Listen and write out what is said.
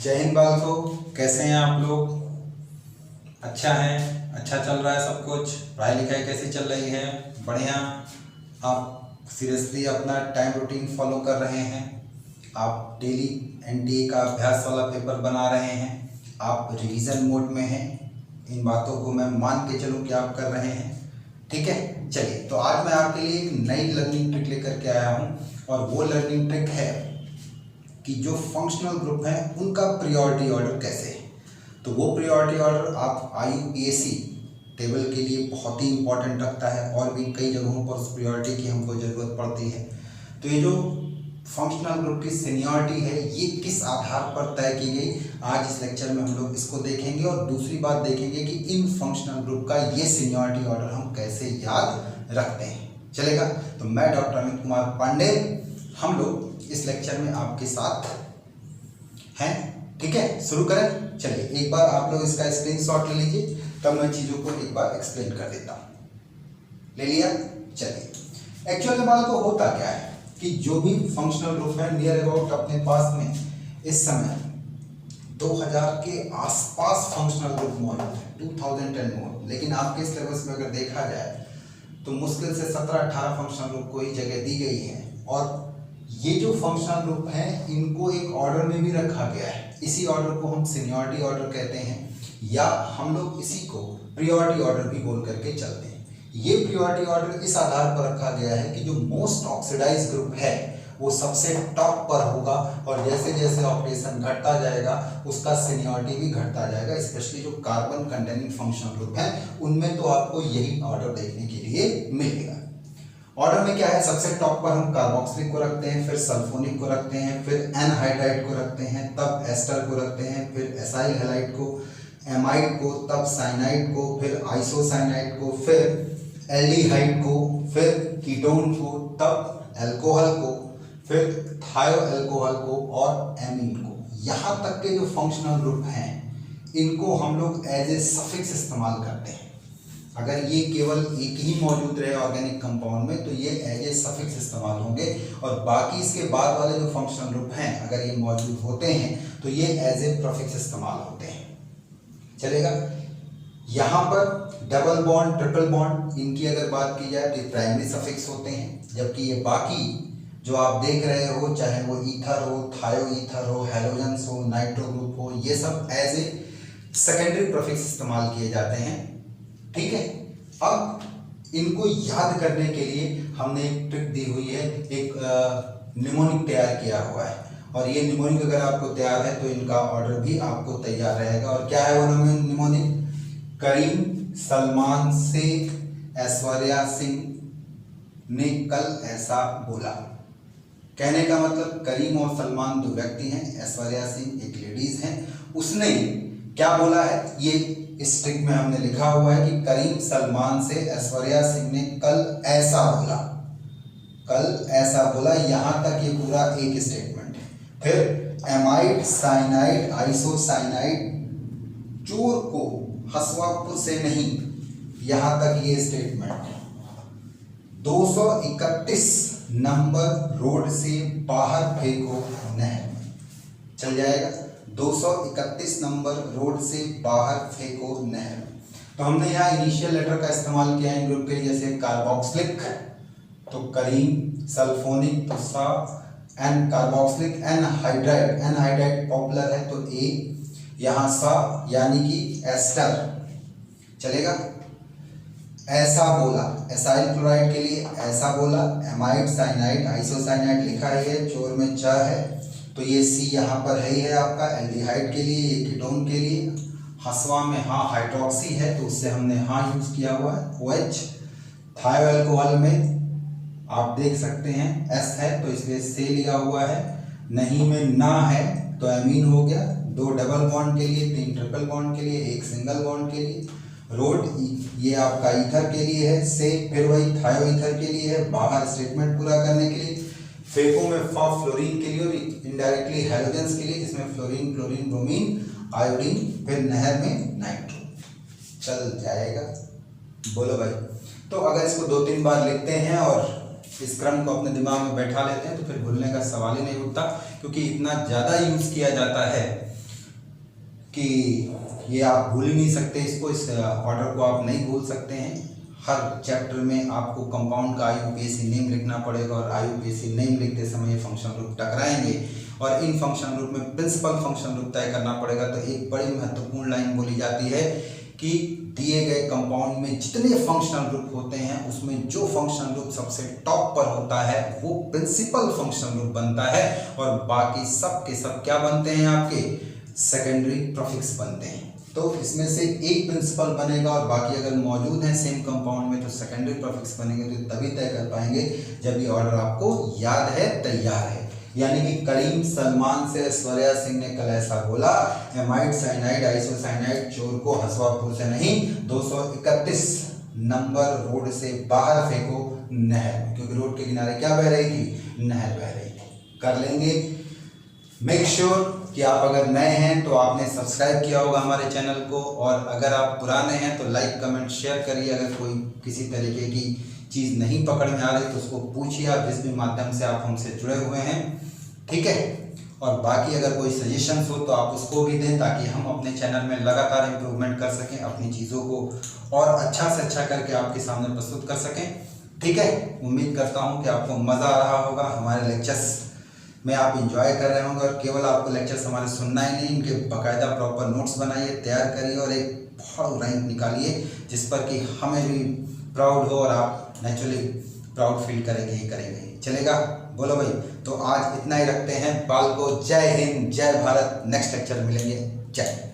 जय हिंद बालको, कैसे हैं आप लोग? अच्छा है, अच्छा चल रहा है सब कुछ। पढ़ाई लिखाई कैसी चल रही है? बढ़िया। आप सीरियसली अपना टाइम रूटीन फॉलो कर रहे हैं? आप डेली एनटीए का अभ्यास वाला पेपर बना रहे हैं? आप रिवीजन मोड में हैं? इन बातों को मैं मान के चलूँ कि आप कर रहे हैं। ठीक है, चलिए। तो आज मैं आपके लिए एक नई लर्निंग ट्रिक लेकर के आया हूँ और वो लर्निंग ट्रिक है कि जो फंक्शनल ग्रुप हैं उनका प्रियोरिटी ऑर्डर कैसे है। तो वो प्रियोरिटी ऑर्डर आप IUPAC टेबल के लिए बहुत ही इंपॉर्टेंट रखता है और भी कई जगहों पर उस प्रियोरिटी की हमको ज़रूरत पड़ती है। तो ये जो फंक्शनल ग्रुप की सीनियरिटी है ये किस आधार पर तय की गई, आज इस लेक्चर में हम लोग इसको देखेंगे। और दूसरी बात देखेंगे कि इन फंक्शनल ग्रुप का ये सीनियरिटी ऑर्डर हम कैसे याद रखते हैं। चलेगा? तो मैं डॉक्टर अमित कुमार पांडे, हम लोग इस लेक्चर में आपके साथ हैं। ठीक है, शुरू करें। चलिए, एक बार आप लोग इसका स्क्रीनशॉट ले लीजिए, तब मैं चीज़ों को एक बार एक्सप्लेन कर देता हूँ। ले लिया? चलिए। एक्चुअल में बात को होता क्या है कि जो भी फंक्शनल ग्रुप है नियर अबाउट अपने पास में इस समय 2000 के आसपास फंक्शनल ग्रुप मौजूद है, 2010 मोर। लेकिन आपके सिलेबस में अगर देखा जाए तो मुश्किल से 17-18 फंक्शनल ग्रुप को ही जगह दी गई है। और ये जो फंक्शनल ग्रुप हैं इनको एक ऑर्डर में भी रखा गया है। इसी ऑर्डर को हम सीनियरिटी ऑर्डर कहते हैं, या हम लोग इसी को प्रियोरिटी ऑर्डर भी बोल करके चलते हैं। ये प्रियोरिटी ऑर्डर इस आधार पर रखा गया है कि जो मोस्ट ऑक्सीडाइज ग्रुप है वो सबसे टॉप पर होगा, और जैसे जैसे ऑक्सीडेशन घटता जाएगा उसका सीनियरिटी भी घटता जाएगा। स्पेशली जो कार्बन कंटेनिंग फंक्शनल ग्रुप है उनमें तो आपको यही ऑर्डर देखने के लिए मिलेगा। ऑर्डर में क्या है, सबसे टॉप पर हम कार्बोक्सिलिक को रखते हैं, फिर सल्फोनिक को रखते हैं, फिर एनहाइड्राइड को रखते हैं, तब एस्टर को रखते हैं, फिर एसाइल हैलाइड को, एमाइड को, तब साइनाइड को, फिर आइसोसाइनाइड को, फिर एल्डिहाइड को, फिर कीटोन को, तब अल्कोहल को, फिर थायो अल्कोहल को और एमीन को। यहाँ तक के जो फंक्शनल ग्रुप हैं इनको हम लोग एज ए सफिक्स इस्तेमाल करते हैं। अगर ये केवल एक ही मौजूद रहे ऑर्गेनिक कंपाउंड में तो ये एज ए सफिक्स इस्तेमाल होंगे, और बाकी इसके बाद वाले जो फंक्शनल ग्रुप हैं अगर ये मौजूद होते हैं तो ये एज ए प्रीफिक्स इस्तेमाल होते हैं। चलेगा? यहाँ पर डबल बॉन्ड, ट्रिपल बॉन्ड, इनकी अगर बात की जाए तो प्राइमरी सफिक्स होते हैं, जबकि ये बाकी जो आप देख रहे हो, चाहे वो ईथर हो, थायो ईथर हो, हैलोजेंस हो, नाइट्रो ग्रुप हो, ये सब एज ए सेकेंडरी प्रीफिक्स इस्तेमाल किए जाते हैं। ठीक है, अब इनको याद करने के लिए हमने एक ट्रिक दी हुई है, एक निमोनिक तैयार किया हुआ है। और ये निमोनिक अगर आपको तैयार है तो इनका ऑर्डर भी आपको तैयार रहेगा। और क्या है वो निमोनिक? करीम सलमान शेख ऐश्वर्या सिंह ने कल ऐसा बोला। कहने का मतलब करीम और सलमान दो व्यक्ति हैं, ऐश्वर्या सिंह एक लेडीज हैं। उसने क्या बोला है ये इस ट्रिक में हमने लिखा हुआ है कि करीम सलमान से ऐश्वर्या सिंह ने कल ऐसा बोला, कल ऐसा बोला। यहां तक ये पूरा एक स्टेटमेंट है। फिर एमाइड, साइनाइड, आइसोसाइनाइड, चोर को हसुआ से नहीं, यहां तक ये स्टेटमेंट है। 231 नंबर रोड से बाहर फेंको नहर में। चल जाएगा? 231 नंबर रोड से बाहर फेंको नहर में। तो हमने यहाँ इनिशियल लेटर का इस्तेमाल किया है इन ग्रुप के लिए, जैसे कार्बोक्सिलिक तो करीम, सल्फोनिक तो सा, an carboxylic, anhydride, anhydride popular है तो ए, यहाँ सा यानी कि एस्टर। चलेगा? ऐसा बोला, एसाइल क्लोराइड के लिए ऐसा बोला, एमाइड, साइनाइड, आइसोसाइनाइड लिखा है, चोर में च है तो ये सी यहाँ पर है ही है आपका। एल्डिहाइड के लिए, ये कीटोन के लिए, हसवा में हाँ हाइड्रोक्सी है तो उससे हमने हाँ यूज किया हुआ है, OH। थायो अल्कोहल में आप देख सकते हैं S है तो इसलिए से लिया हुआ है, नहीं में ना है तो एमीन हो गया। 2 डबल बॉन्ड के लिए, 3 ट्रिपल बॉन्ड के लिए, 1 सिंगल बॉन्ड के लिए। रोड ये आपका ईथर के लिए है, से फिर वही थायो ईथर के लिए है बाहर स्टेटमेंट पूरा करने के लिए। फेको में फा फ्लोरीन के लिए और इनडायरेक्टली हैलोजेंस के लिए, जिसमें फ्लोरीन, क्लोरीन, ब्रोमीन, आयोडीन, फिर नहर में नाइट्रो। चल जाएगा? बोलो भाई। तो अगर इसको 2-3 बार लिखते हैं और इस क्रम को अपने दिमाग में बैठा लेते हैं तो फिर भूलने का सवाल ही नहीं उठता, क्योंकि इतना ज़्यादा यूज़ किया जाता है कि ये आप भूल ही नहीं सकते इसको, इस ऑर्डर को आप नहीं भूल सकते हैं। हर चैप्टर में आपको कंपाउंड का IUPAC नेम लिखना पड़ेगा और IUPAC नेम लिखते समय फंक्शन ग्रुप टकराएंगे और इन फंक्शन ग्रुप में प्रिंसिपल फंक्शन ग्रुप तय करना पड़ेगा। तो एक बड़ी महत्वपूर्ण लाइन बोली जाती है कि दिए गए कंपाउंड में जितने फंक्शनल ग्रुप होते हैं उसमें जो फंक्शनल ग्रुप सबसे टॉप पर होता है वो प्रिंसिपल फंक्शनल ग्रुप बनता है और बाकी सब के सब क्या बनते हैं, आपके सेकेंडरी प्रीफिक्स बनते हैं। तो इसमें से एक प्रिंसिपल बनेगा और बाकी अगर मौजूद है सेम कंपाउंड में तो सेकेंडरी प्रीफिक्स बनेंगे। तो तभी तय कर पाएंगे जब ये ऑर्डर आपको याद है, तैयार है। यानी कि करीम सलमान से ऐश्वर्या सिंह ने कल ऐसा बोला, एमाइड साइनाइड आइसोसाइनाइड चोर को हसुआपुर से नहीं 231 नंबर रोड से बाहर फेंको नहर में, क्योंकि रोड के किनारे क्या बह रही थी, नहर बह रही थी। कर लेंगे। मेक श्योर कि आप अगर नए हैं तो आपने सब्सक्राइब किया होगा हमारे चैनल को, और अगर आप पुराने हैं तो लाइक कमेंट शेयर करिए। अगर कोई किसी तरीके की चीज़ नहीं पकड़ में आ रही तो उसको पूछिए आप, जिस भी माध्यम से आप हमसे जुड़े हुए हैं, ठीक है। और बाकी अगर कोई सजेशंस हो तो आप उसको भी दें ताकि हम अपने चैनल में लगातार इम्प्रूवमेंट कर सकें, अपनी चीज़ों को और अच्छा से अच्छा करके आपके सामने प्रस्तुत कर सकें, ठीक है। उम्मीद करता हूँ कि आपको मज़ा आ रहा होगा, हमारे लेक्चर्स में आप इंजॉय कर रहे होंगे। और केवल आपको लेक्चर्स हमारे सुनना ही नहीं, इनके बाकायदा प्रॉपर नोट्स बनाइए, तैयार करिए और एक बहुत रैंक निकालिए जिस पर कि हमें भी प्राउड हो और आप नेचुरली प्राउड फील करेंगे ही करेंगे। चलेगा, बोलो भाई। तो आज इतना ही रखते हैं। बाल को जय हिंद, जय भारत। नेक्स्ट लेक्चर मिलेंगे। जय।